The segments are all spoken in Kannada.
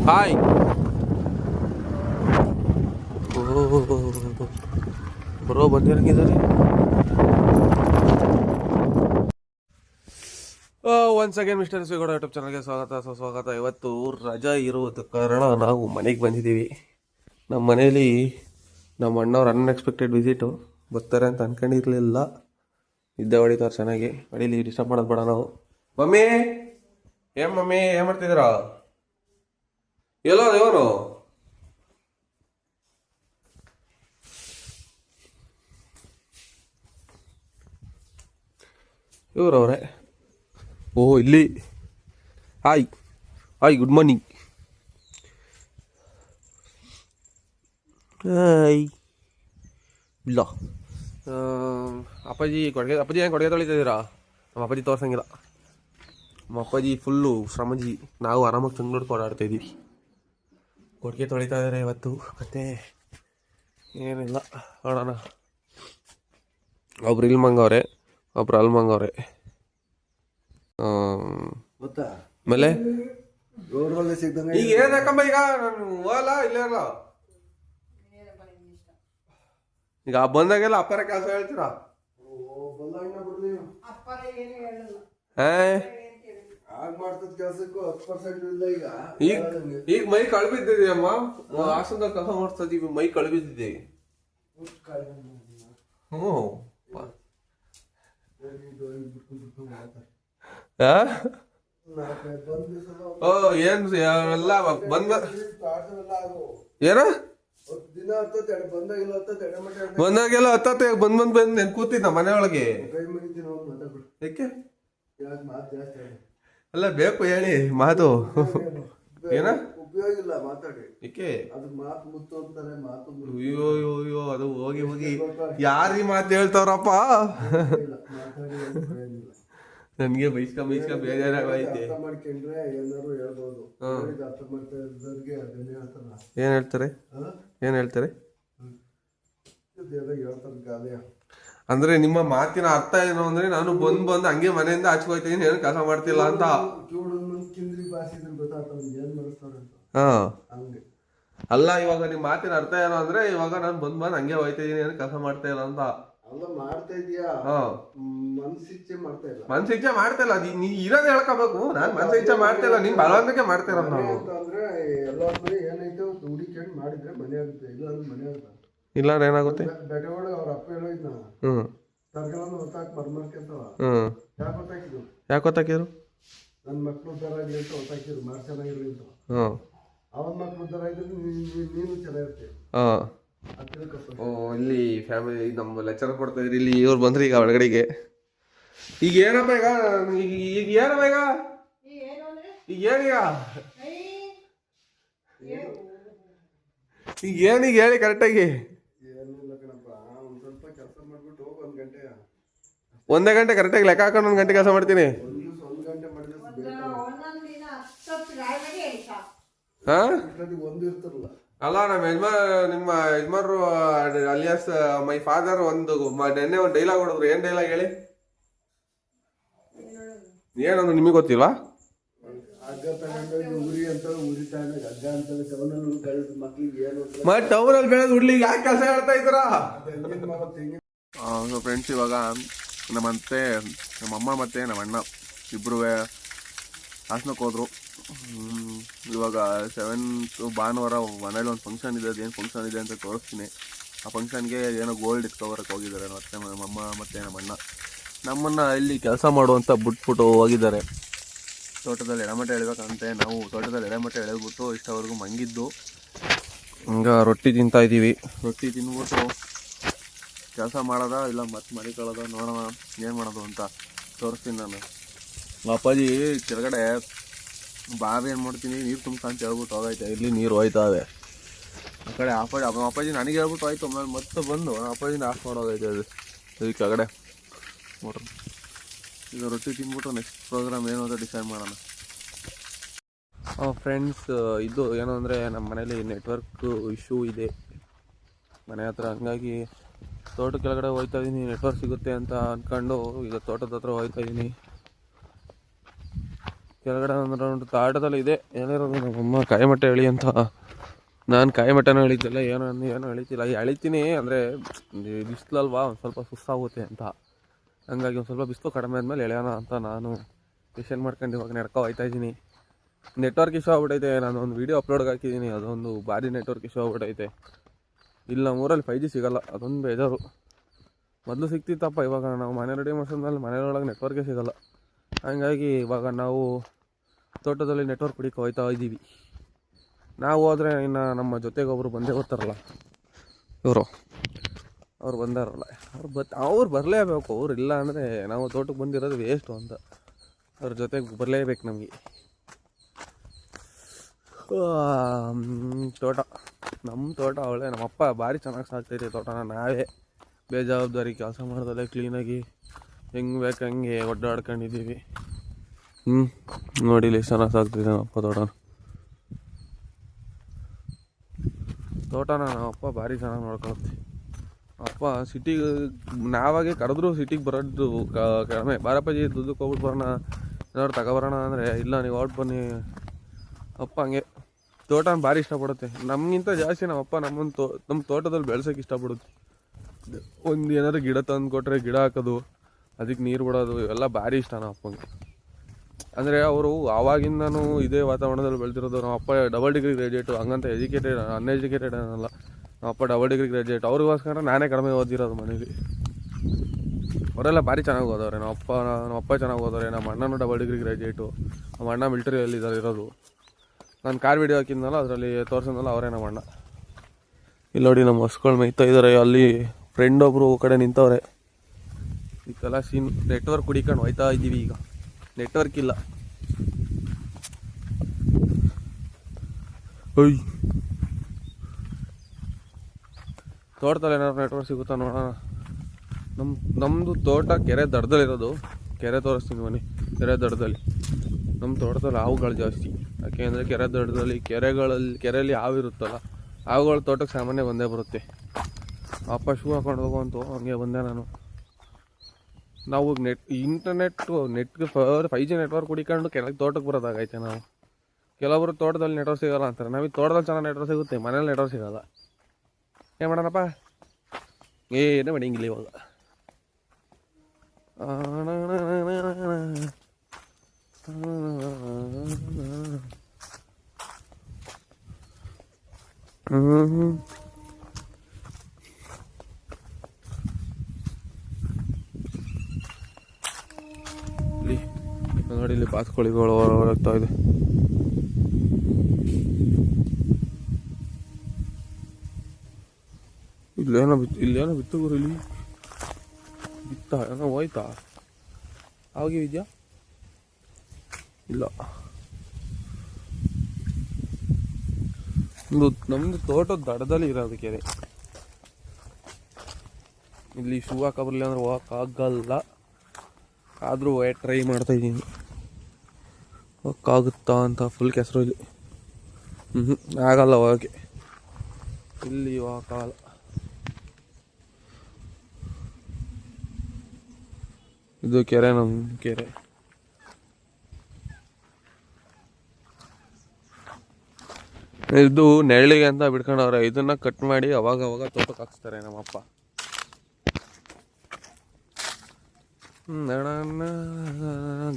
ಹಾಯ್. ಬರೋ ಬಂದಿರಂಗಿದ್ದಾರೆ. ಒನ್ಸ್ ಅಗೇನ್ ಮಿಸ್ಟರ್ ಸಿಗೋಡ ಯೂಟ್ಯೂಬ್ ಚಾನಲ್ಗೆ ಸ್ವಾಗತ. ಇವತ್ತು ರಜಾ ಇರುವುದು ಕಾರಣ ನಾವು ಮನೆಗೆ ಬಂದಿದ್ದೀವಿ. ನಮ್ಮ ಮನೇಲಿ ನಮ್ಮ ಅಣ್ಣವ್ರು ಅನ್ಎಕ್ಸ್ಪೆಕ್ಟೆಡ್ ವಿಸಿಟು, ಬರ್ತಾರೆ ಅಂತ ಅನ್ಕೊಂಡಿರ್ಲಿಲ್ಲ. ನಿದ್ದೆ ಹೊಡಿತಾರೆ ಚೆನ್ನಾಗಿ, ಹೊಡೀಲಿ, ಡಿಸ್ಟರ್ಬ್ ಮಾಡೋದು ಬೇಡ ನಾವು. ಮಮ್ಮಿ ಏನು ಮಾಡ್ತಿದ್ದೀರಾ? ಎಲ್ಲೋ ಇವನು ಇವರವ್ರೆ. ಇಲ್ಲಿ ಹಾಯ್ ಗುಡ್ ಮಾರ್ನಿಂಗ್. ಇಲ್ಲ ಅಪ್ಪಾಜಿ ಏನು ಕೊಡುಗೆ ತೊಳಿತಿದ್ದೀರಾ? ನಮ್ಮ ಅಪ್ಪಾಜಿ ತೋರ್ಸಂಗಿಲ್ಲ. ನಮ್ಮ ಅಪ್ಪಾಜಿ ಫುಲ್ಲು ಶ್ರಮಜಿ. ನಾವು ಆರಾಮಾಗಿ ತಂಗ್ಳೂಡ್ಕೊಂಡು ಓಡಾಡ್ತಾಯಿದ್ದೀವಿ. ಕೊಡುಗೆ ತೊಳಿತಾ ಇದ್ದಾರೆ ಇವತ್ತು. ಮತ್ತೆ ಏನಿಲ್ಲ, ನೋಡೋಣ. ಒಬ್ರು ಇಲ್ಲಿ ಮಂಗವ್ರೆ, ಒಬ್ರು ಅಲ್ಲಿ ಮಂಗವ್ರೆ. ಆಮೇಲೆ ಈಗ ಏನಕ್ಕಮ್ಮ, ಈಗ ನಾನು ಹೋಗಲ್ಲ, ಇಲ್ಲೇ ಇರಲ್ಲ. ಈಗ ಬಂದಾಗೆಲ್ಲ ಅಪ್ಪರ ಕೆಲಸ ಹೇಳ್ತೀರಾ? ಈಗ ಮೈ ಕಳ್ಬಿದ್ದಿದೆ ಅಮ್ಮ, ಹಾಸನದಾಗ ಕೆಲಸ ಮಾಡ್ತಿದ್ದೀವಿ, ಮೈ ಕಳ್ಬಿದ್ದಿದೆ. ಏನ್ ಎಲ್ಲ ಏನ ಬಂದಾಗೆಲ್ಲ ಹತ್ತತ್ತೆ ಬಂದ್ ನೆನ್ ಕೂತಿದ್ದ ಮನೆ ಒಳಗೆ. ಯಾಕೆ ಅಲ್ಲ ಬೇಕು ಹೇಳಿ ಮಾತು ಏನ ಉಪಯೋಗ ಇಲ್ಲ ಮಾತಾಡಿ. ಏಕೆ ಅಯ್ಯೋ ಅದು ಹೋಗಿ ಯಾರೀ ಮಾತು ಹೇಳ್ತಾವ್ರಪ್ಪ. ನನ್ಗೆ ಬೈಸ್ಕ ಬೇಜಾರಾಗೈತೆ. ಏನ್ ಹೇಳ್ತಾರೆ ಅಂದ್ರೆ ನಿಮ್ಮ ಮಾತಿನ ಅರ್ಥ ಏನು ಅಂದ್ರೆ, ನಾನು ಬಂದ್ ಹಂಗೆ ಮನೆಯಿಂದ ಆಚೆ ಹೋಗ್ತೀನಿ, ಏನು ಕೆಲಸ ಮಾಡ್ತಿಲ್ಲ ಅಂತ. ಅಲ್ಲ, ಇವಾಗ ನಿಮ್ ಮಾತಿನ ಅರ್ಥ ಏನು ಅಂದ್ರೆ, ಇವಾಗ ನಾನು ಬಂದ್ ಹಂಗೆ ಹೋಯ್ತಾ ಇದೀನಿ, ಏನು ಕೆಲಸ ಮಾಡ್ತಾ ಇಲ್ಲ ಅಂತ. ಮನ್ಸಿಚ್ಛೆ ಮಾಡ್ತಾ ಇಲ್ಲ. ನೀ ಇರೋದ್ ಹೇಳ್ಕೋಬೇಕು. ನಾನ್ ಮನ್ಸಿಚ್ಛೆ ಮಾಡ್ತಾ ಇಲ್ಲ, ನೀನ್ ಬಲವಂತಕ್ಕೆ ಮಾಡ್ತಾ ಇರೋದು. ನಾವು ಇಲ್ಲ ಅಂದ್ರೆ ಏನಾಗುತ್ತೆ? ಯಾಕೆ ಗೊತ್ತಾಕಿದ್ರು? ನನ್ನ ಮಕ್ಳು ಉದ್ದಾರ ಆಗ್ಲಿ ಅಂತ ಗೊತ್ತಾಕಿದ್ರು, ಮಾರ್ ಚೆನ್ನಾಗಿರ್ಲಿ ಅಂತ. ಅವನ ಮಕ್ಳು ಉದ್ದಾರ ಆಗಿದ್ರೆ ನೀನು ಚೆನ್ನಾಗಿರ್ತೀವಿ. ಇಲ್ಲಿ ಫ್ಯಾಮಿಲಿ ನಮ್ಮ ಲೆಕ್ಚರ್ ಕೊಡ್ತಾ ಇದ್ರಿ. ಇಲ್ಲಿ ಇವ್ರು ಬಂದ್ರಿ ಈಗ ಒಳಗಡೆಗೆ. ಈಗ ಏನಪ್ಪ ಈಗ ಏನಪ್ಪ ಈಗ ಏನೀಗ ಹೇಳಿ ಕರೆಕ್ಟಾಗಿ. ಒಂದೇ ಗಂಟೆ ಕರೆಕ್ಟಾಗಿ ಲೆಕ್ಕ ಹಾಕೊಂಡು 1 ಗಂಟೆ ಕೆಲಸ ಮಾಡ್ತೀನಿ. ಅಲ್ಲ ನಿಮ್ಮ ಯಜಮಾನ್ರು ಅಲಿಯಾಸ್ ಮೈ ಫಾದರ್ ನೆನ್ನೆ ಒಂದು ಡೈಲಾಗ್ ಹೊಡೆದ್ರು. ಏನ್ ಡೈಲಾಗ್ ಹೇಳಿ? ಏನಂದ್ರೆ ನಿಮಗೆ ಗೊತ್ತಿಲ್ವಾ? ಟೌನಲ್ಲಿ ಬೆಳೆದು ಹುಡ್ಲಿಗೆ ಯಾಕೆ ಕೆಲಸ ಹೇಳ್ತಾ ಇದ್ದೀರಾ? ಫ್ರೆಂಡ್ಸ್, ಇವಾಗ ನಮ್ಮಂತೆ ನಮ್ಮಮ್ಮ ಮತ್ತೆ ನಮ್ಮ ಅಣ್ಣ ಇಬ್ರು ಹಾಸನಕ್ಕೆ ಹೋದ್ರು. ಇವಾಗ 7th ಭಾನುವಾರ ಮನೇಲಿ ಒಂದು ಫಂಕ್ಷನ್ ಇದೆ. ಅದೇನು ಫಂಕ್ಷನ್ ಇದೆ ಅಂತ ತೋರಿಸ್ತೀನಿ. ಆ ಫಂಕ್ಷನ್ಗೆ ಏನೋ ಗೋಲ್ಡ್ ಇಟ್ಕೊಬರಕ್ಕೆ ಹೋಗಿದ್ದಾರೆ ಮತ್ತೆ ನಮ್ಮಮ್ಮ ಮತ್ತು ನಮ್ಮಣ್ಣ. ನಮ್ಮನ್ನು ಇಲ್ಲಿ ಕೆಲಸ ಮಾಡುವಂಥ ಬಿಟ್ಬಿಟ್ಟು ಹೋಗಿದ್ದಾರೆ. ತೋಟದಲ್ಲಿ ಎಡಮಟ್ಟೆ ಎಳಿಬೇಕಂತೆ. ನಾವು ತೋಟದಲ್ಲಿ ಎಡಮಟ್ಟೆ ಎಳೆದ್ಬಿಟ್ಟು ಇಷ್ಟವರೆಗೂ ಮಂಗಿದ್ದು ಹಂಗೆ ರೊಟ್ಟಿ ತಿಂತಾಯಿದ್ದೀವಿ. ರೊಟ್ಟಿ ತಿಂದ್ಬಿಟ್ಟು ಕೆಲಸ ಮಾಡೋದ ಇಲ್ಲ ಮತ್ತೆ ಮರಿಕೊಳ್ಳೋದ, ನೋಡೋಣ ಏನು ಮಾಡೋದು ಅಂತ ತೋರಿಸ್ತೀನಿ ನಾನು. ಅಪ್ಪಾಜಿ ಕೆಳಗಡೆ ಬಾವಿ ಏನು ಮಾಡ್ತೀನಿ, ನೀರು ತುಂಬ ಅಂತ ಹೇಳ್ಬಿಟ್ಟು ಹೋಗೈತೆ. ಇಲ್ಲಿ ನೀರು ಹೋಯ್ತಾವೆ. ಆ ಕಡೆ ಅಪ್ಪಾಜಿ ನನಗೆ ಹೇಳ್ಬಿಟ್ಟು ಹೋಯ್ತು. ಆಮೇಲೆ ಮತ್ತೆ ಬಂದು ಅಪ್ಪಾಜಿನ ಆಫ್ ಮಾಡೋಗೈತೆ. ಅದು ಈ ಕೆಳಗಡೆ ನೋಡ್ರಿ. ಈಗ ರೊಟ್ಟಿ ತಿಂದ್ಬಿಟ್ಟು ನೆಕ್ಸ್ಟ್ ಪ್ರೋಗ್ರಾಮ್ ಏನು ಅಂತ ಡಿಸೈಡ್ ಮಾಡೋಣ. ಫ್ರೆಂಡ್ಸ್, ಇದು ಏನು ಅಂದರೆ ನಮ್ಮ ಮನೇಲಿ ನೆಟ್ವರ್ಕ್ ಇಶ್ಯೂ ಇದೆ ಮನೆ ಹತ್ರ. ಹಂಗಾಗಿ ತೋಟ ಕೆಳಗಡೆ ಹೋಗ್ತಾ ಇದ್ದೀನಿ, ನೆಟ್ವರ್ಕ್ ಸಿಗುತ್ತೆ ಅಂತ ಅಂದ್ಕೊಂಡು ಈಗ ತೋಟದ ಹತ್ರ ಹೋಗ್ತಾ ಇದ್ದೀನಿ. ಕೆಳಗಡೆ ಒಂದು ತಾಟದಲ್ಲಿ ಇದೆ ಏನಿರೋದು ನಮ್ಮಮ್ಮ ಕಾಯಿಮಟ್ಟೆ ಎಳಿ ಅಂತ. ನಾನು ಕಾಯಿಮಟ್ಟೆನೂ ಎಳಿತಿಲ್ಲ, ಏನೂ ಎಳಿತಿಲ್ಲ. ಎಳಿತೀನಿ ಅಂದರೆ ಬಿಸಿಲಲ್ವಾ ಒಂದು ಸ್ವಲ್ಪ ಸುಸ್ತಾಗುತ್ತೆ ಅಂತ. ಹಂಗಾಗಿ ಒಂದು ಸ್ವಲ್ಪ ಬಿಸಿಲು ಕಡಿಮೆ ಆದಮೇಲೆ ಎಳೆಯೋಣ ಅಂತ ನಾನು ಡಿಸೈಡ್ ಮಾಡ್ಕೊಂಡು ಇವಾಗ ನಡ್ಕೊ ಹೋಗ್ತಾಯಿದ್ದೀನಿ. ನೆಟ್ವರ್ಕ್ ಇಶ್ಯೂ ಆಗ್ಬಿಟ್ಟೈತೆ. ನಾನು ಒಂದು ವೀಡಿಯೋ ಅಪ್ಲೋಡ್ಗೆ ಹಾಕಿದ್ದೀನಿ, ಅದೊಂದು ಭಾರಿ ನೆಟ್ವರ್ಕ್ ಇಶ್ಯೂ ಆಗ್ಬಿಟ್ಟೈತೆ. ಇಲ್ಲ ಊರಲ್ಲಿ 5G ಸಿಗೋಲ್ಲ, ಅದೊಂದು ಬೇಜಾರು. ಮೊದಲು ಸಿಗ್ತಿತ್ತಪ್ಪ, ಇವಾಗ ನಾವು ಮನೆ ರೆಡಿ ಮಾಡಿಸಿದ್ಮೇಲೆ ಮನೆಯೊಳಗೆ ನೆಟ್ವರ್ಕೇ ಸಿಗೋಲ್ಲ. ಹಂಗಾಗಿ ಇವಾಗ ನಾವು ತೋಟದಲ್ಲಿ ನೆಟ್ವರ್ಕ್ ಹುಡುಕಿ ಹೋಗ್ತಾ ಇದ್ದೀವಿ. ನಾವು ಹೋದರೆ ಇನ್ನು ನಮ್ಮ ಜೊತೆಗೆ ಒಬ್ಬರು ಬಂದೇ ಬರ್ತಾರಲ್ಲ, ಅವ್ರು ಬಂದಾರಲ್ಲ, ಅವ್ರು ಬರಲೇಬೇಕು. ಅವ್ರು ಇಲ್ಲ ಅಂದರೆ ನಾವು ತೋಟಕ್ಕೆ ಬಂದಿರೋದು ವೇಸ್ಟು ಅಂತ. ಅವ್ರ ಜೊತೆಗೆ ಬರಲೇಬೇಕು ನಮಗೆ. ತೋಟ ನಮ್ಮ ತೋಟ ಅವಳೆ ನಮ್ಮಪ್ಪ ಭಾರಿ ಚೆನ್ನಾಗಿ ಸಾಕ್ತೈತೆ ತೋಟನ. ನಾವೇ ಬೇಜವಾಬ್ದಾರಿ ಕೆಲಸ ಮಾಡ್ದಲ್ಲೇ ಕ್ಲೀನಾಗಿ ಹೆಂಗೆ ಬೇಕು ಹಂಗೆ ಒಡ್ಡಾಡ್ಕೊಂಡಿದ್ದೀವಿ. ನೋಡಿ ಇಲ್ಲಿ ಎಷ್ಟು ಚೆನ್ನಾಗಿ ಸಾಕ್ತೈತೆ ನಮ್ಮಪ್ಪ ತೋಟನ ನಮ್ಮಪ್ಪ ಭಾರಿ ಚೆನ್ನಾಗಿ ನೋಡ್ಕೊಳುತ್ತೆ. ಅಪ್ಪ ಸಿಟಿಗೆ ನಾವಾಗೆ ಕರೆದ್ರೂ ಸಿಟಿಗೆ ಬರೋದು ಕಡಿಮೆ. ಬಾರಪ್ಪಾಜಿ ದುಡ್ಡಕ್ಕೆ ಹೋಗ್ಬಿಟ್ಟು ಬರೋಣ, ಏನಾದ್ರು ತಗೊಬರೋಣ ಅಂದರೆ ಇಲ್ಲ ನೀವು ಔಟ್ ಬನ್ನಿ. ಅಪ್ಪ ಹಂಗೆ ತೋಟನ ಭಾರಿ ಇಷ್ಟಪಡುತ್ತೆ. ನಮಗಿಂತ ಜಾಸ್ತಿ ನಮ್ಮಪ್ಪ ನಮ್ಮ ತೋಟದಲ್ಲಿ ಬೆಳ್ಸೋಕೆ ಇಷ್ಟಪಡುತ್ತೆ. ಒಂದು ಏನಾದ್ರು ಗಿಡ ತಂದು ಕೊಟ್ಟರೆ ಗಿಡ ಹಾಕೋದು, ಅದಕ್ಕೆ ನೀರು ಬಿಡೋದು, ಇವೆಲ್ಲ ಭಾರಿ ಇಷ್ಟ ನಮ್ಮ ಅಪ್ಪಂಗೆ. ಅಂದರೆ ಅವರು ಆವಾಗಿಂದನೂ ಇದೇ ವಾತಾವರಣದಲ್ಲಿ ಬೆಳೆದಿರೋದು. ನಮ್ಮ ಅಪ್ಪ ಡಬಲ್ ಡಿಗ್ರಿ ಗ್ರಾಜುಯೇಟು, ಹಂಗಂತ ಅನ್ಎಜುಕೇಟೆಡ್ ಅನ್ನಲ್ಲ. ನಮ್ಮ ಅಪ್ಪ ಡಬಲ್ ಡಿಗ್ರಿ ಗ್ರಾಜುಯೇಟ್. ಅವ್ರಿಗೋಸ್ಕರ ನಾನೇ ಕಡಿಮೆ ಓದಿರೋದು ಮನೇಲಿ. ಅವರೆಲ್ಲ ಭಾರಿ ಚೆನ್ನಾಗಿ ಓದವ್ರೆ. ನಮ್ಮ ಅಪ್ಪ ಚೆನ್ನಾಗಿ ಓದವ್ರೆ. ನಮ್ಮ ಅಣ್ಣನೂ ಡಬಲ್ ಡಿಗ್ರಿ ಗ್ರಾಜುಯೇಟು. ನಮ್ಮ ಅಣ್ಣ ಮಿಲ್ಟ್ರಿಯಲ್ಲಿ ಇರೋದು. ನಾನು ಕಾರ್ ವಿಡಿಯೋ ಹಾಕಿದ್ನಲ್ಲ, ಅದರಲ್ಲಿ ತೋರಿಸಿದ್ನಲ್ಲ, ಅವರೇ ನಮ್ಮ ಅಣ್ಣ. ಇಲ್ಲಿ ನೋಡಿ ನಮ್ಮ ಹಸುಗಳು ಮೇಯ್ತಾ ಇದ್ದಾರೆ. ಅಲ್ಲಿ ಫ್ರೆಂಡ್ ಒಬ್ಬರು ಕಡೆ ನಿಂತವ್ರೆ. ಇದೆಲ್ಲ ಸೀನ್. ನೆಟ್ವರ್ಕ್ ಹುಡಿಕೊಂಡು ಹೋಯ್ತಾ ಇದ್ದೀವಿ. ಈಗ ನೆಟ್ವರ್ಕ್ ಇಲ್ಲ. ತೋಟದಲ್ಲಿ ಏನಾದ್ರು ನೆಟ್ವರ್ಕ್ ಸಿಗುತ್ತಾ ನೋಡೋಣ. ನಮ್ಮದು ತೋಟ ಕೆರೆ ದಡದಲ್ಲಿರೋದು. ಕೆರೆ ತೋರಿಸ್ತೀನಿ ಬನ್ನಿ. ಕೆರೆ ದಡದಲ್ಲಿ ನಮ್ಮ ತೋಟದಲ್ಲಿ ಹಾವುಗಳು ಜಾಸ್ತಿ. ಯಾಕೆ ಅಂದರೆ ಕೆರೆ ದಡದಲ್ಲಿ ಕೆರೆಯಲ್ಲಿ ಹಾವು ಇರುತ್ತಲ್ಲ, ಹಾವುಗಳು ತೋಟಕ್ಕೆ ಸಾಮಾನ್ಯ ಬಂದೇ ಬರುತ್ತೆ. ಅಪ್ಪ ಶೂ ಹಾಕೊಂಡು ಹೋಗುವಂತು ಹಂಗೆ ಬಂದೆ ನಾನು. ನಾವು ನೆಟ್ಗೆ 5G ನೆಟ್ವರ್ಕ್ ಹುಡಿಕೊಂಡು ಕೆಳಗೆ ತೋಟಕ್ಕೆ ಬರೋದಾಗೈತೆ ನಾವು. ಕೆಲವೊಬ್ರು ತೋಟದಲ್ಲಿ ನೆಟ್ವರ್ಕ್ ಸಿಗೋಲ್ಲ ಅಂತಾರೆ. ನಮಗೆ ತೋಟದಲ್ಲಿ ಚೆನ್ನಾಗಿ ನೆಟ್ವರ್ಕ್ ಸಿಗುತ್ತೆ, ಮನೇಲಿ ನೆಟ್ವರ್ಕ್ ಸಿಗೋಲ್ಲ. ಏನು ಮಾಡೋಣಪ್ಪ, ಏನೇ ಮಾಡಂಗಿಲ್ಲ ಇವಾಗ. ನೋಡಿ ಇಲ್ಲಿ ಬಾತುಕೋಳಿಗಳು ಹೊರಗ್ತಾ ಇದೆ. ಇಲ್ಲೇನೋ ಬಿತ್ತು ಗುರು. ಇಲ್ಲಿ ಬಿತ್ತ ಏನೋ ಹೋಯ್ತಾ? ಆಗಿದ್ಯಾ? ಇಲ್ಲ. ನಮ್ದು ತೋಟದ ದಡದಲ್ಲಿ ಇರೋದು ಕೆರೆ. ಇಲ್ಲಿ ಶೂ ಹಾಕಬರ್ಲಿ ಅಂದ್ರೆ ಹೋಗಕ್ಕಾಗಲ್ಲ. ಆದರೂ ಟ್ರೈ ಮಾಡ್ತಾಯಿದ್ದೀನಿ, ಹೋಗಕ್ಕಾಗುತ್ತಾ ಅಂತ. ಫುಲ್ ಕೆಸರು ಇಲ್ಲಿ. ಆಗಲ್ಲ ಹೋಗೋಕ್ಕೆ. ಇಲ್ಲಿ ಹೋಗಕ್ಕಾಗಲ್ಲ. ಇದು ಕೆರೆ, ನಮ್ಮ ಕೆರೆ. ಇದು ನೆರಳಿಗೆ ಅಂತ ಬಿಡ್ಕೊಂಡವ್ರೆ. ಇದನ್ನ ಕಟ್ ಮಾಡಿ ಅವಾಗ ತೋಟಕ್ಕೆ ಹಾಕ್ಸ್ತಾರೆ ನಮ್ಮಪ್ಪ.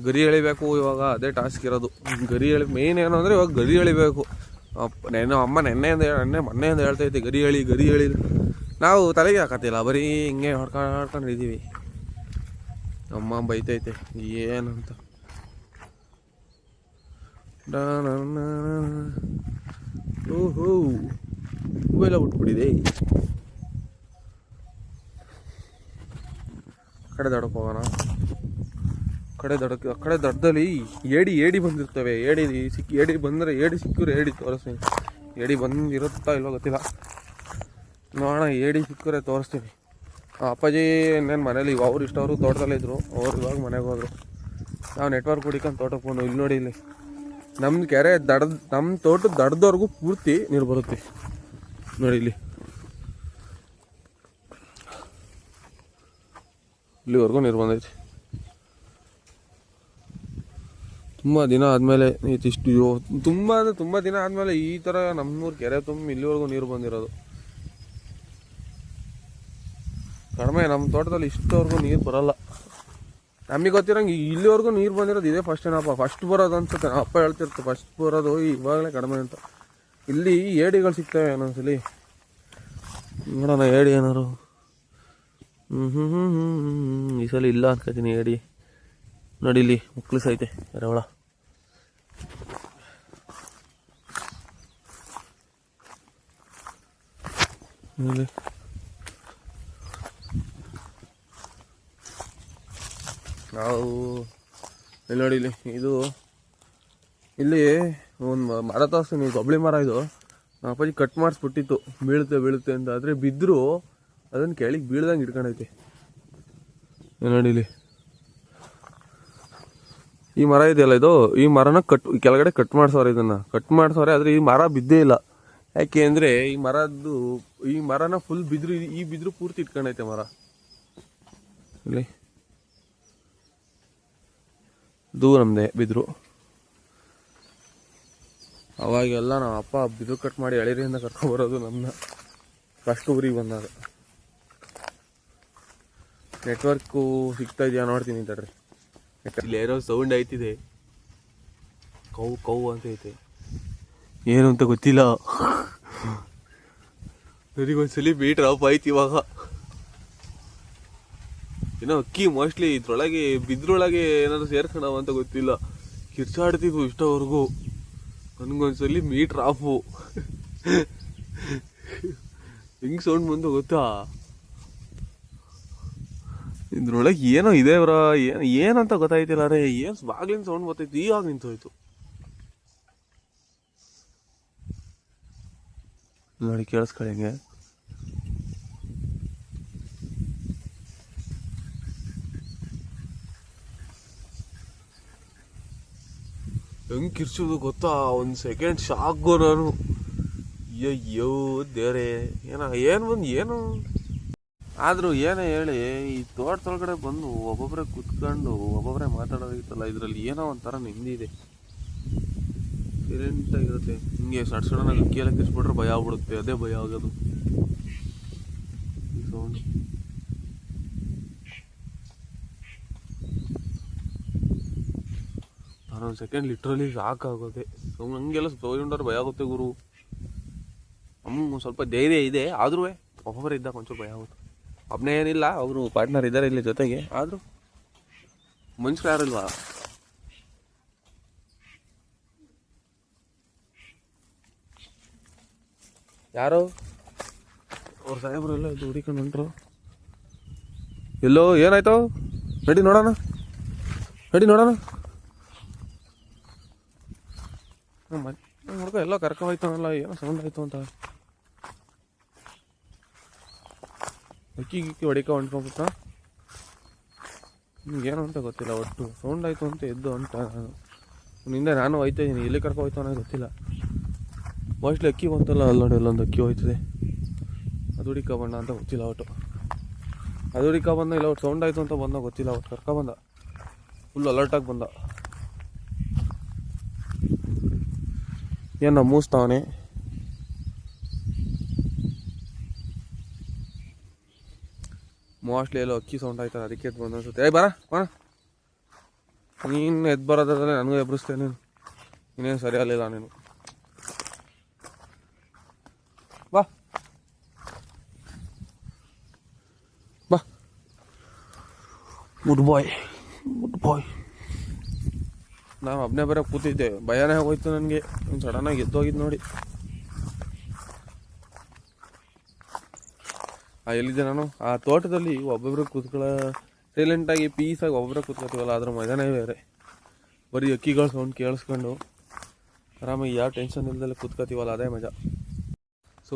ಗರಿ ಎಳಿಬೇಕು ಇವಾಗ. ಅದೇ ಟಾಸ್ಕ್ ಇರೋದು. ಮೇಯ್ನ್ ಏನು ಅಂದರೆ ಇವಾಗ ಗರಿ ಎಳಿಬೇಕು. ಅಮ್ಮ ಮೊನ್ನೆಯಿಂದ ಹೇಳ್ತೈತೆ ಗರಿ ಎಳಿ. ನಾವು ತಲೆಗೆ ಹಾಕತ್ತಿಲ್ಲ, ಬರೀ ಹಿಂಗೆ ಹೊಡ್ಕೊಂಡಿದ್ದೀವಿ. ಅಮ್ಮ ಬೈತೈತೆ ಏನಂತ. ಓಹೋ ಮೊಬೈಲ ಬಿಟ್ಬಿಟ್ಟಿದೆ. ಕಡೆ ದಡಕ್ಕೆ ಹೋಗೋಣ. ಕಡೆ ದಡದಲ್ಲಿ ಏಡಿ ಬಂದಿರ್ತವೆ. ಏಡಿ ಬಂದರೆ ಸಿಕ್ಕರೆ ತೋರಿಸ್ತೀನಿ. ಏಡಿ ಬಂದಿರುತ್ತಾ ಇಲ್ಲೋ ಗೊತ್ತಿಲ್ಲ. ನೋಡೋಣ, ಏಡಿ ಸಿಕ್ಕರೆ ತೋರಿಸ್ತೀನಿ. ಅಪ್ಪಾಜಿ ಇನ್ನೇನು ಮನೇಲಿ ಅವ್ರು ಇಷ್ಟವರು ತೋಟದಲ್ಲಿದ್ದರು. ಅವ್ರು ಇವಾಗ ಮನೆಗೆ ಹೋದರು. ನಾವು ನೆಟ್ವರ್ಕ್ ಹುಡಿಕೊಂಡು ತೋಟಕ್ಕೆ ಬಂದು. ಇಲ್ಲಿ ನೋಡಿ, ಇಲ್ಲಿ ನಮ್ಮ ಕೆರೆ ನಮ್ಮ ತೋಟದ ದಡದವರೆಗೂ ಪೂರ್ತಿ ನೀರು ಬರುತ್ತೆ ನೋಡಿ. ಇಲ್ಲಿವರೆಗೂ ನೀರು ಬಂದೈತಿ. ತುಂಬ ದಿನ ಆದಮೇಲೆ ಇಷ್ಟು ತುಂಬ ದಿನ ಆದಮೇಲೆ ಈ ಥರ ನಮ್ಮೂರು ಕೆರೆ ತುಂಬ ಇಲ್ಲಿವರೆಗೂ ನೀರು ಬಂದಿರೋದು ಕಡಿಮೆ. ನಮ್ಮ ತೋಟದಲ್ಲಿ ಇಷ್ಟವರೆಗೂ ನೀರು ಬರೋಲ್ಲ. ನಮಗೆ ಗೊತ್ತಿರೋಂಗೆ ಇಲ್ಲಿವರೆಗೂ ನೀರು ಬಂದಿರೋದು ಇದೇ ಫಸ್ಟ್ ಏನಪ್ಪ, ಫಸ್ಟ್ ಬರೋದು ಅನ್ಸುತ್ತೆ. ಅಪ್ಪ ಹೇಳ್ತಿರ್ತಾರೆ ಫಸ್ಟ್ ಬರೋದು ಇವಾಗಲೇ ಕಡಿಮೆ ಅಂತ. ಇಲ್ಲಿ ಏಡಿಗಳು ಸಿಗ್ತವೆ ಒಂದೊಂದ್ಸಲಿ, ನೋಡೋಣ ಏಡಿ ಏನಾರು. ಈ ಸಲ ಇಲ್ಲ ಅನ್ಕೋತೀನಿ ಏಡಿ. ನೋಡಿ ಇಲ್ಲಿ ಮುಕ್ಳಿಸ್ ಐತೆ ಎರೆಹುಳ. ಇಲ್ಲಿ ನಾವು ಇಲ್ಲಿ ನೋಡಿ, ಇದು ಇಲ್ಲಿ ಒಂದು ಮರ ತೋರಿಸ್ತೀನಿ, ಗೊಬ್ಬಳಿ ಮರ. ಇದು ನಮ್ಮ ಅಪ್ಪಾಜಿ ಕಟ್ ಮಾಡಿಸ್ಬಿಟ್ಟಿತ್ತು ಬೀಳುತ್ತೆ ಅಂತ. ಆದರೆ ಬಿದ್ದರೂ ಅದನ್ನು ಕೆಳಗೆ ಬೀಳ್ದಂಗೆ ಹಿಡ್ಕೊಂಡೈತೆ. ನೋಡಿ ಇಲ್ಲಿ ಈ ಮರ ಇದೆಯಲ್ಲ, ಇದು ಈ ಮರನ ಕೆಳಗಡೆ ಕಟ್ ಮಾಡಿಸೋರೆ, ಇದನ್ನು ಕಟ್ ಮಾಡಿಸೋರೆ. ಆದರೆ ಈ ಮರ ಬಿದ್ದೇ ಇಲ್ಲ. ಯಾಕೆ ಅಂದರೆ ಈ ಮರನ ಫುಲ್ ಬಿದ್ರು ಪೂರ್ತಿ ಇಟ್ಕೊಂಡೈತೆ ಮರ. ಇಲ್ಲಿ ನಮ್ಮದೇ ಬಿದ್ರು. ಅವಾಗೆಲ್ಲ ನಮ್ಮ ಅಪ್ಪ ಬಿದ್ರು ಕಟ್ ಮಾಡಿ ಎಳೀರಿಯಿಂದ ಕರ್ಕೊಂಬರೋದು ನಮ್ಮನ್ನ ಫಸ್ಟ್ ಊರಿಗೆ ಬಂದಾಗ. ನೆಟ್ವರ್ಕು ಸಿಗ್ತಾ ಇದೆಯಾ ನೋಡ್ತೀನಿ ತಡ್ರಿ. ಇಲ್ಲಿ ಏನೋ ಸೌಂಡ್ ಆಯ್ತಿದೆ, ಕೌ ಅಂತ ಐತೆ, ಏನು ಅಂತ ಗೊತ್ತಿಲ್ಲ. ನನಗೊಂದ್ಸಲಿ ಮೀಟ್ರ್ ಆಫ್ ಆಯ್ತು ಇವಾಗ. ಏನೋ ಅಕ್ಕಿ ಮೋಸ್ಟ್ಲಿ ಇದ್ರೊಳಗೆ ಬಿದ್ರೊಳಗೆ ಏನಾದ್ರು ಸೇರ್ಕೊಂಡವ ಅಂತ ಗೊತ್ತಿಲ್ಲ. ಕಿರ್ಚಾಡ್ತಿದ್ವು ಇಷ್ಟವರೆಗೂ. ನನಗೊಂದ್ಸಲಿ ಮೀಟ್ರ್ ಆಫು. ಹೆಂಗೆ ಸೌಂಡ್ ಬಂದು ಗೊತ್ತಾ? ಇದ್ರೊಳಗೆ ಏನೋ ಇದೆ ಅವ್ರ, ಏನಂತ ಗೊತ್ತಾಯ್ತಿಲ್ಲ ರೇ. ಏನು ಬಾಗ್ಲಿನ ಸೌಂಡ್ ಗೊತ್ತೈತಿ, ಈಗ ನಿಂತೋಯ್ತು ನೋಡಿ. ಕೇಳಿಸ್ಕೊಳ್ಳಿ ಹೆಂಗೆ. ಹೆಂಗೆ ಕಿರ್ಚೋದು ಗೊತ್ತಾ? ಒಂದು ಸೆಕೆಂಡ್ ಶಾಕ್ಗೋ ನಾನು. ಅಯ್ಯೋ ದೇವ್ರೆ, ಏನು ಆದರೂ ಏನೇ ಹೇಳಿ, ಈ ತೋಟದೊಳಗಡೆ ಬಂದು ಒಬ್ಬೊಬ್ಬರೇ ಕುತ್ಕೊಂಡು ಒಬ್ಬೊಬ್ಬರೇ ಮಾತಾಡೋದಿತ್ತಲ್ಲ, ಇದರಲ್ಲಿ ಏನೋ ಒಂಥರ ನೆಮ್ಮದಿ ಇದೆ. ಸೈಲೆಂಟಾಗಿರುತ್ತೆ. ಹಿಂಗೆ ಸಡನ್ನಾಗಿ ಅಕ್ಕಿಯೆಲ್ಲ ಕಿರ್ಚ್ಬಿಟ್ರೆ ಭಯ ಆಗ್ಬಿಡುತ್ತೆ. ಅದೇ ಭಯ ಆಗೋದು ಈ ಸೌಂಡ್. ನಾನೊಂದು ಸೆಕೆಂಡ್ ಲಿಟ್ರಲಿ ಸಾಕಾಗೋದೆ. ಹಂಗೆಲ್ಲ ಸೌಂಡವ್ರು ಭಯ ಆಗುತ್ತೆ ಗುರು. ನಮ್ಗೆ ಸ್ವಲ್ಪ ಧೈರ್ಯ ಇದೆ, ಆದ್ರೂ ಒಬ್ಬೊಬ್ಬರೇ ಇದ್ದಾಗ ಒಂಚೂರು ಭಯ ಆಗುತ್ತೆ. ಒಬ್ಬನೇ ಏನಿಲ್ಲ, ಅವರು ಪಾರ್ಟ್ನರ್ ಇದ್ದಾರೆ ಇಲ್ಲಿ ಜೊತೆಗೆ, ಆದರೂ ಮನುಷ್ಯರು ಯಾರಿಲ್ವಾ? ಯಾರೋ ಅವ್ರ ಸಾಹೇಬ್ರು ಎಲ್ಲ ಇದು ಹುಡಿಕೊಂಡು ಹೊಂಟ್ರು. ಎಲ್ಲೋ ಏನಾಯ್ತು? ನಡಿ ನೋಡೋಣ. ಹುಡುಗ ಎಲ್ಲೋ ಕರ್ಕೊಂಡೋಯ್ತಾನಲ್ಲ, ಏನೋ ಸೌಂಡ್ ಆಯ್ತು ಅಂತ. ಅಕ್ಕಿ ಹೊಡಿಕ ಹೊಂಟ್ಕೊಂಡ್ಬಿಟ್ಟ. ನಿಮ್ಗೇನು ಅಂತ ಗೊತ್ತಿಲ್ಲ, ಒಟ್ಟು ಸೌಂಡ್ ಆಯಿತು ಅಂತ ಎದ್ದು ಹೊಂಟ. ಹಿಂದೆ ನಾನು ಹೋಯ್ತಾ ಇದ್ದೀನಿ, ಎಲ್ಲಿ ಕರ್ಕೊ ಹೋಯ್ತು ಅನ್ನೋದು ಗೊತ್ತಿಲ್ಲ. ಮೋಸ್ಟ್ಲಿ ಅಕ್ಕಿ ಬಂತಲ್ಲ, ಅಲ್ಲಿ ನೋಡಿ ಅಲ್ಲೊಂದು ಅಕ್ಕಿ ಹೋಯ್ತದೆ. ಅದು ಹುಡಿಕ ಬಣ್ಣ ಅಂತ ಗೊತ್ತಿಲ್ಲ ಒಟ್ಟು. ಅದು ಹುಡಿಕ ಬಂದ ಇಲ್ಲ, ಒಟ್ಟು ಸೌಂಡ್ ಆಯಿತು ಅಂತ ಬಂದ ಗೊತ್ತಿಲ್ಲ. ಒಟ್ಟು ಕರ್ಕೊಬಂದ, ಫುಲ್ ಅಲರ್ಟಾಗಿ ಬಂದ. ಏನು ಮೂಸ್ತಾವನೆ. ಮೋಸ್ಟ್ಲಿ ಎಲ್ಲೋ ಅಕ್ಕಿ ಸೌಂಡ್ ಆಯ್ತದೆ, ಅದಕ್ಕೆ ಎದ್ದು ಬಂದು ಅನ್ಸುತ್ತೆ. ಬರ ನೀನು ಎದ್ದು ಬರೋದಾದ್ರೆ ನನಗೂ ಎಬ್ಬರಿಸ್ತೇನೆ. ಇನ್ನೇನು ಸರಿ ಆಗಲಿಲ್ಲ ನೀನು. ಬಾ ಗುಡ್ ಬಾಯ್. ನಾನು ಒಬ್ಬನೇ ಬರೋ ಕೂತಿದ್ದೆ, ಭಯನೇ ಆಗೋಯ್ತು ನನಗೆ. ಸಡನ್ನಾಗಿ ಎದ್ದೋಗಿದ್ದು ನೋಡಿ. ಎಲ್ಲಿದ್ದೆ ನಾನು? ಆ ತೋಟದಲ್ಲಿ ಒಬ್ಬೊಬ್ರು ಸೈಲೆಂಟಾಗಿ ಪೀಸಾಗಿ ಒಬ್ಬೊಬ್ಬರೇ ಕೂತ್ಕೊತೀವಲ್ಲ, ಅದ್ರ ಮಜಾನೇ ಬೇರೆ. ಬರೀ ಅಕ್ಕಿಗಳ ಸೌಂಡ್ ಕೇಳಿಸ್ಕೊಂಡು ಆರಾಮಾಗಿ ಯಾವ ಟೆನ್ಷನ್ ಇಲ್ದಲ್ಲೇ ಕೂತ್ಕೊತೀವಲ್ಲ, ಅದೇ ಮಜಾ. ಸೊ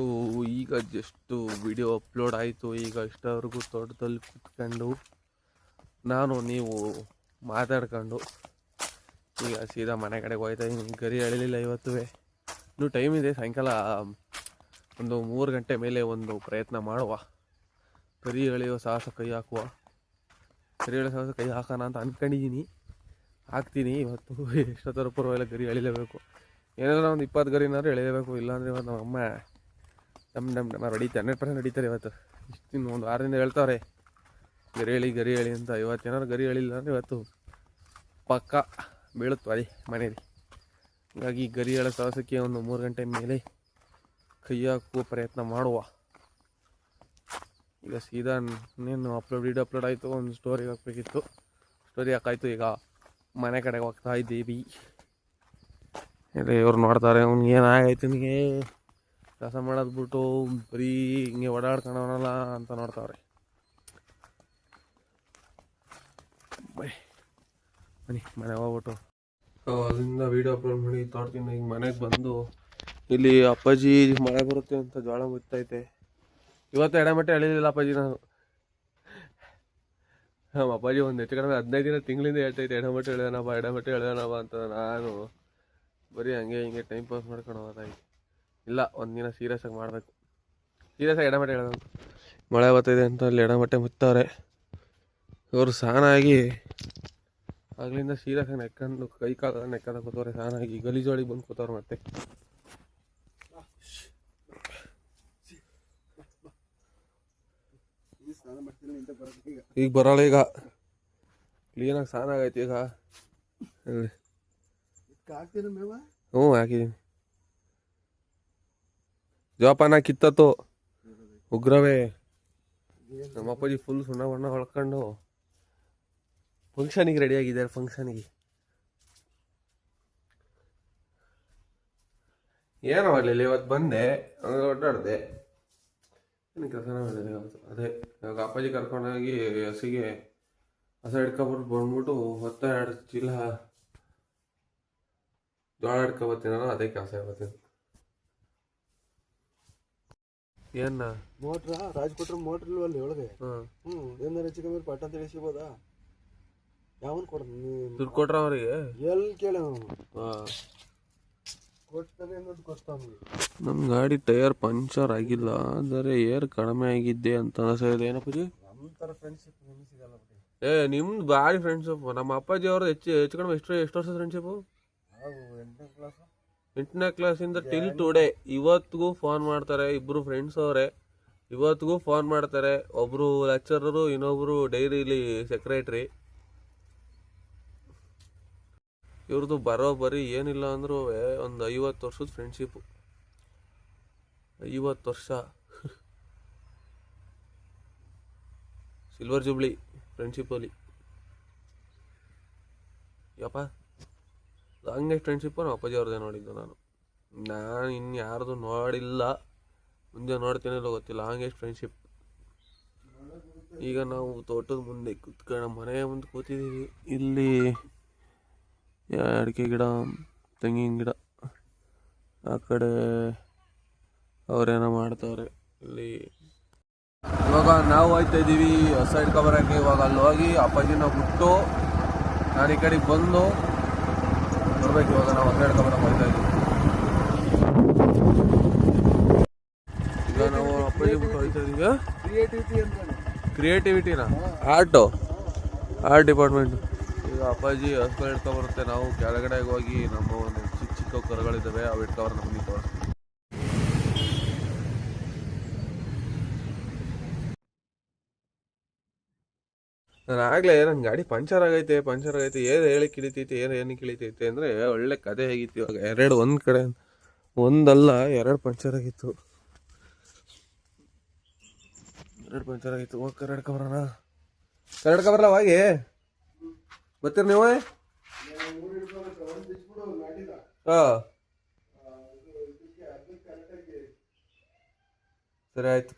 ಈಗ ಜಸ್ಟು ವಿಡಿಯೋ ಅಪ್ಲೋಡ್ ಆಯಿತು. ಈಗ ಇಷ್ಟವರೆಗೂ ತೋಟದಲ್ಲಿ ಕೂತ್ಕೊಂಡು ನೀವು ಮಾತಾಡ್ಕೊಂಡು ಈಗ ಸೀದಾ ಮನೆ ಕಡೆಗೆ ಹೋಯ್ತಾ ಇದ್ದೀನಿ. ಗರಿ ಎಳಿಲಿಲ್ಲ ಇವತ್ತು. ಇನ್ನೂ ಟೈಮ್ ಇದೆ, ಸಾಯಂಕಾಲ ಒಂದು 3 ಗಂಟೆ ಮೇಲೆ ಒಂದು ಪ್ರಯತ್ನ ಮಾಡುವ. ಗರಿ ಎಳೆಯೋ ಸಾಹಸ ಕೈ ಹಾಕೋಣ ಅಂತ ಅಂದ್ಕೊಂಡಿದ್ದೀನಿ. ಹಾಕ್ತೀನಿ ಇವತ್ತು. ಎಷ್ಟೊತ್ತರ ಪರವಾಗಿಲ್ಲ ಗರಿ ಎಳಿಲೇಬೇಕು. ಏನಾದರೂ ಒಂದು 20 ಗರಿನಾದ್ರೂ ಎಳಿಲೇಬೇಕು. ಇಲ್ಲಾಂದರೆ ಇವತ್ತು ನಮ್ಮಮ್ಮ ನಮ್ಮ ಹೊಡಿತಾರೆ, 100% ಹೊಡಿತಾರೆ ಇವತ್ತು. ಇಷ್ಟಿನ್ನು ಒಂದು ವಾರದಿಂದ ಹೇಳ್ತಾವ್ರೆ ಗರಿ ಹೇಳಿ ಅಂತ. ಇವತ್ತು ಏನಾದ್ರು ಗರಿ ಹೇಳಿಲ್ಲ ಅಂದರೆ ಇವತ್ತು ಪಕ್ಕ ಬೀಳುತ್ತೆ ಅದೇ ಮನೇಲಿ. ಹಾಗಾಗಿ ಗರಿ ಹೇಳೋ ಸಾಹಸಕ್ಕೆ ಒಂದು 3 ಗಂಟೆ ಮೇಲೆ ಕೈ ಹಾಕುವ ಪ್ರಯತ್ನ ಮಾಡುವ. ಈಗ ಸೀದಾ ಇನ್ನೇನು ವಿಡಿಯೋ ಅಪ್ಲೋಡ್ ಆಯಿತು, ಒಂದು ಸ್ಟೋರಿಗೆ ಹಾಕಬೇಕಿತ್ತು. ಸ್ಟೋರಿ ಹಾಕಾಯ್ತು. ಈಗ ಮನೆ ಕಡೆಗೆ ಹೋಗ್ತಾ ಇದ್ದೀವಿ. ಇವ್ರು ನೋಡ್ತಾರೆ, ಅವ್ನಿಗೆ ಏನಾಗೈತೆ, ನಿನಗೆ ಕೆಲಸ ಮಾಡೋದು ಬಿಟ್ಟು ಬರೀ ಹಿಂಗೆ ಓಡಾಡ್ಕೊಳೋನಲ್ಲ ಅಂತ ನೋಡ್ತಾವ್ರೆ. ಬನ್ನಿ ಮನೆ ಹೋಗ್ಬಿಟ್ಟು ಅಲ್ಲಿಂದ ವೀಡಿಯೋ ಅಪ್ಲೋಡ್ ಮಾಡಿ ತೋಡ್ತೀನಿ. ಈಗ ಮನೆಗೆ ಬಂದು ಇಲ್ಲಿ ಅಪ್ಪಾಜಿ ಮಳೆ ಬರುತ್ತೆ ಅಂತ ಜೋಳ ಮುಚ್ಚೈತೆ. ಇವತ್ತು ಎಡೆಮಟ್ಟೆ ಎಳಿಲಿಲ್ಲ ಅಪ್ಪಾಜಿ ನಾನು. ನಮ್ಮ ಅಪ್ಪಾಜಿ ಒಂದು ಹೆಚ್ಚು ಕಡಿಮೆ 15 ದಿನ ತಿಂಗಳಿಂದ ಹೇಳ್ತೈತೆ ಎಡೆಮಟ್ಟೆ ಎಳೆಯೋಣಪ್ಪ ಅಂತ. ನಾನು ಬರೀ ಹಂಗೆ ಹಿಂಗೆ ಟೈಮ್ ಪಾಸ್ ಮಾಡ್ಕೊಂಡು ಹೋಗೋದಾಗಿ. ಇಲ್ಲ, ಒಂದಿನ ಸೀರಿಯಸ್ ಆಗಿ ಮಾಡಬೇಕು. ಸೀರಿಯಸ್ ಆಗಿ ಎಡೆಮಟ್ಟೆ ಎಳೆದ ಮಳೆ ಬರ್ತಾಯಿದೆ ಅಂತ ಅಲ್ಲಿ ಎಡೆಮಟ್ಟೆ ಮುಚ್ತಾರೆ. ಇವರು ಸಾನಾಗಿ ಆಗ್ಲಿಂದ ಸೀರಿಯಸ್ ಆಗಿ ನೆಕ್ಕೊಂಡು ಕೈ ಕಾಲ ನೆಕ್ಕದ ಕೂತವ್ರೆ. ಸಾನಾಗಿ ಗಲೀಜೊಳಗೆ ಬಂದು ಕೂತವ್ರು. ಮತ್ತೆ ಈಗ ಬರೋಲ್ಲ. ಈಗ ಕ್ಲೀನಾಗಿ ಸ್ನಾನ ಆಗೈತಿ. ಈಗ ಹ್ಞೂ ಹಾಕಿದ್ದೀನಿ. ಜೋಪಾನ ಕಿತ್ತತ್ತು ಉಗ್ರವೇ. ನಮ್ಮ ಅಪ್ಪಾಜಿ ಫುಲ್ ಸುಣ್ಣ ಬಣ್ಣ ಹೊಳ್ಕೊಂಡು ಫಂಕ್ಷನಿಗೆ ರೆಡಿ ಆಗಿದ್ದಾರೆ. ಫಂಕ್ಷನಿಗೆ ಏನೋ ಮಾಡಲಿಲ್ಲ. ಇವತ್ತು ಬಂದೆ, ಓಡಾಡಿದೆ, ಏನು ಕೆಲಸನ ಮಾಡಿದೆ ಇವತ್ತು. ಅದೇ ಇವಾಗ ಅಪ್ಪಾಜಿ ಕರ್ಕೊಂಡೋಗಿ ಹಸಿಗೆ ಹಸ ಹಿಡ್ಕೊಬಿಟ್ಟು ಬಂದ್ಬಿಟ್ಟು ಹೊತ್ತ 2 ಚೀಲ ಜೋಳ ಹಿಡ್ಕೊಬತ್ತೀನಲ್ಲ, ಅದೇ ಕೆಲಸ ಇವತ್ತಿನ. ಏನ ಮೋಟ್ರ ರಾಜ್ಕೊಟ್ರ ಮೋಟ್ರ್ ಇಲ್ವಲ್ಲಿ ಒಳಗೆ. ಏನಾರ ಹೆಚ್ಚು ಕಮ್ಮಿ ಪಟ್ಟ ಅಂತ ತಿಳಿಸಿಬೋದಾ? ಯಾವನ್ ಕೊಡ ದುಡ್ಡು ಕೊಟ್ರ ಅವರಿಗೆ ಎಲ್ಲಿ ಕೇಳ ಕೊಡ್ತಾನೆ ದುಡ್ಡು ಕೊಡ್ತಾ ಅವ್ನಿಗೆ. ನಮ್ಮ ಗಾಡಿ ಟೈರ್ ಪಂಚರ್ ಆಗಿಲ್ಲ, ಆದರೆ ಏರ್ ಕಡಿಮೆ ಆಗಿದ್ದೆ ಅಂತ ಅನಿಸಿದೆ. ಏನಪ್ಪಾಜಿ ನಮ್ಮ ಥರ ಫ್ರೆಂಡ್ಶಿಪ್ ನಿಮ್ಗೆ ಸಿಗಲ್ಲ ಬಿಡಿ. ನಿಮ್ದು ಭಾರಿ ಫ್ರೆಂಡ್ಶಿಪ್. ನಮ್ಮ ಅಪ್ಪಾಜಿ ಅವ್ರದ್ದು ಹೆಚ್ಚು ಕಡಿಮೆ ಎಷ್ಟು ವರ್ಷದ ಫ್ರೆಂಡ್ಶಿಪ್ಪು? 8ನೇ ಕ್ಲಾಸ್. 8ನೇ ಕ್ಲಾಸಿಂದ ಟಿಲ್ ಟುಡೇ. ಇವತ್ತಿಗೂ ಫೋನ್ ಮಾಡ್ತಾರೆ. ಇಬ್ಬರು ಫ್ರೆಂಡ್ಸ್ ಅವರೇ, ಇವತ್ತಿಗೂ ಫೋನ್ ಮಾಡ್ತಾರೆ. ಒಬ್ಬರು ಲೆಕ್ಚರರು, ಇನ್ನೊಬ್ಬರು ಡೈರಿಲಿ ಸೆಕ್ರೆಟ್ರಿ. ಇವ್ರದ್ದು ಬರೋಬ್ಬರಿ ಏನಿಲ್ಲ ಅಂದರೂ ಒಂದು 50 ವರ್ಷದ ಫ್ರೆಂಡ್ಶಿಪ್ಪು. 50 ವರ್ಷ ಸಿಲ್ವರ್ ಜೂಬ್ಲಿ ಫ್ರೆಂಡ್ಶಿಪ್ಪಲ್ಲಿ. ಯಪ್ಪ ಹಂಗೆ ಫ್ರೆಂಡ್ಶಿಪ್ಪು ನಮ್ಮ ಅಪ್ಪಾಜಿ ಅವ್ರದ್ದೇ ನೋಡಿದ್ದು. ನಾನು ಇನ್ಯಾರ್ದು ನೋಡಿಲ್ಲ, ಮುಂದೆ ನೋಡ್ತೀನಿಲ್ಲ ಗೊತ್ತಿಲ್ಲ. ಹಂಗೆ ಫ್ರೆಂಡ್ಶಿಪ್. ಈಗ ನಾವು ತೋಟದ ಮುಂದೆ ಕೂತ್ಕೊಂಡು ಮನೆ ಮುಂದೆ ಕೂತಿದ್ದೀವಿ. ಇಲ್ಲಿ ಅಡಿಕೆ ಗಿಡ, ತೆಂಗಿನ ಗಿಡ, ಆ ಕಡೆ ಅವರೇನೋ ಮಾಡ್ತಾರೆ. ಇಲ್ಲಿ ಇವಾಗ ನಾವು ಹೋಗ್ತಾ ಇದ್ದೀವಿ ಹೊಸ ಹಿಡ್ಕೊಬರೋಕ್ಕೆ. ಇವಾಗ ಅಲ್ಲಿ ಹೋಗಿ ಅಪ್ಪಾಜಿನ ಬಿಟ್ಟು ನಾನು ಈ ಕಡೆಗೆ ಬಂದು ಬರ್ಬೇಕು. ಇವಾಗ ನಾವು ಹೊಸ ಹಿಡ್ಕೊಬರಕ್ಕೆ ಹೋಗ್ತಾ ಇದ್ದೀವಿ. ಈಗ ನಾವು ಅಪ್ಪಾಜಿ ಬಿಟ್ಟು ಹೋಗ್ತಾ ಇದ್ದೀವಿ. ಕ್ರಿಯೇಟಿವಿಟಿನ ಆರ್ಟ್ ಡಿಪಾರ್ಟ್ಮೆಂಟ್. ಈಗ ಅಪ್ಪಾಜಿ ಹಸ್ಗಳು ಹಿಡ್ಕೊಬರುತ್ತೆ. ನಾವು ಕೆಳಗಡೆಗೆ ಹೋಗಿ ನಮ್ಮ ಒಂದು ಚಿಕ್ಕ ಕರುಗಳಿದ್ದಾವೆ, ಅವು ಹಿಡ್ಕೊಬರ ನಮಗೆ ತೋರಿಸ್ತೀವಿ. ನಾನು ಆಗಲೇ ನನ್ನ ಗಾಡಿ ಪಂಚರ್ ಆಗೈತೆ ಏನು ಹೇಳಕ್ಕೆ ಇಳಿತೈತೆ, ಏನಕ್ಕೆ ಇಳಿತೈತೆ ಅಂದರೆ ಒಳ್ಳೆ ಕತೆ ಹೇಗಿತ್ತು. ಇವಾಗ ಒಂದು ಕಡೆ ಒಂದಲ್ಲ 2 ಪಂಚರ್ ಆಗಿತ್ತು. 2 ಪಂಚರ್ ಆಗಿತ್ತು. ಹೋಗಿ ಕರ್ನಾಟಕಬರೋಣ. ಕರ್ನಾಟಕಬರಲ್ಲ ಹೋಗಿ ಬರ್ತೀರಿ ನೀವು? ಹಾಂ ಸರಿ ಆಯಿತು.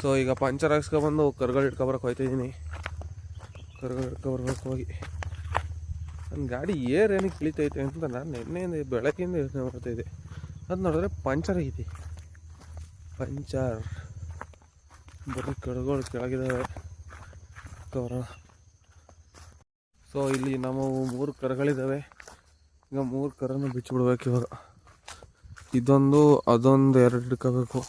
ಸೊ ಈಗ ಪಂಚರ್ ಹಾಕ್ಸ್ಕೊಬಂದು ಕರುಗಳು ಇಟ್ಕೊಬರಕ್ಕೆ ಹೋಗ್ತಾಯಿದ್ದೀನಿ. ಕರುಗಳು ಇಟ್ಕೊಬರ್ಬೇಕು ಹೋಗಿ. ನನ್ನ ಗಾಡಿ ಏನಕ್ಕೆ ಇಳಿತೈತೆ ಅಂತ ನಾನು ನಿನ್ನೆಯಿಂದ ಬೆಳಗ್ಗೆಯಿಂದ ಯೋಚನೆ ಮಾಡ್ತಾಯಿದ್ದೆ. ಅದು ನೋಡಿದ್ರೆ ಪಂಚರ್ ಆಗೈತಿ. ಪಂಚರ್ ಬರೀ ಕರುಗಳು ಕೆಳಗಿದ್ದಾವೆ. ಬರೋಣ. ಸೊ ಇಲ್ಲಿ ನಮ್ಮ 3 ಕರುಗಳಿದ್ದಾವೆ. ಈಗ 3 ಕರನ್ನು ಬಿಚ್ಚಿಬಿಡ್ಬೇಕು. ಇವಾಗ ಇದೊಂದು, ಅದೊಂದು 2 ಹಿಡ್ಕೋಬೇಕು.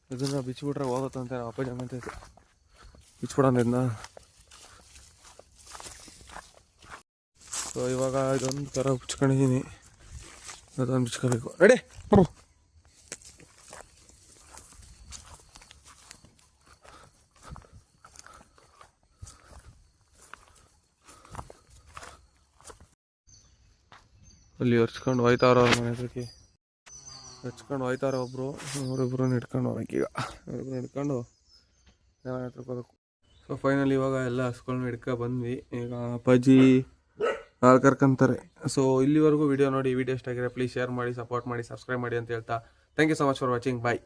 ಇದನ್ನು ಬಿಚ್ಚಿಬಿಟ್ರೆ ಹೋಗುತ್ತಂತೆ. ನಾವು ಅಪ್ಪಾಜಿ ಅಂತೈತೆ ಬಿಚ್ಚಿಬಿಡೋಣ ಇದನ್ನ. ಸೊ ಇವಾಗ ಇದೊಂದು ಥರ ಬಿಚ್ಕೊಂಡಿದ್ದೀನಿ, ಅದೊಂದು ಬಿಚ್ಕೋಬೇಕು. ರೆಡಿ. ಅಲ್ಲಿ ಹೊರ್ಚ್ಕೊಂಡು ಹೋಯ್ತಾರ ಅವ್ರ ಮನೆ ಹತ್ರಕ್ಕೆ, ಹಚ್ಕೊಂಡು ಹೋಯ್ತಾರ ಒಬ್ಬರು, ಅವರಿಬ್ರು ಹಿಡ್ಕೊಂಡು ಹೋಗಕ್ಕೀಗ, ಅವರಿಬ್ರು ಹಿಡ್ಕೊಂಡು ಮನೆ ಹತ್ರಕ್ಕೆ ಹೋಗ್ಬೇಕು. ಸೊ ಫೈನಲ್ ಇವಾಗ ಎಲ್ಲ ಹಸ್ಕೊಂಡು ಹಿಡ್ಕೊ ಬಂದ್ವಿ. ಈಗ ಅಪ್ಪಾಜಿ ಹಾಲು ಕರ್ಕೊಂತಾರೆ. ಸೊ ಇಲ್ಲಿವರೆಗೂ ವಿಡಿಯೋ ನೋಡಿ, ವಿಡಿಯೋ ಇಷ್ಟ ಆಗಿದ್ರೆ ಪ್ಲೀಸ್ ಶೇರ್ ಮಾಡಿ, ಸಪೋರ್ಟ್ ಮಾಡಿ, ಸಬ್ಸ್ಕ್ರೈಬ್ ಮಾಡಿ ಅಂತ ಹೇಳ್ತಾ thank you so much for watching. Bye.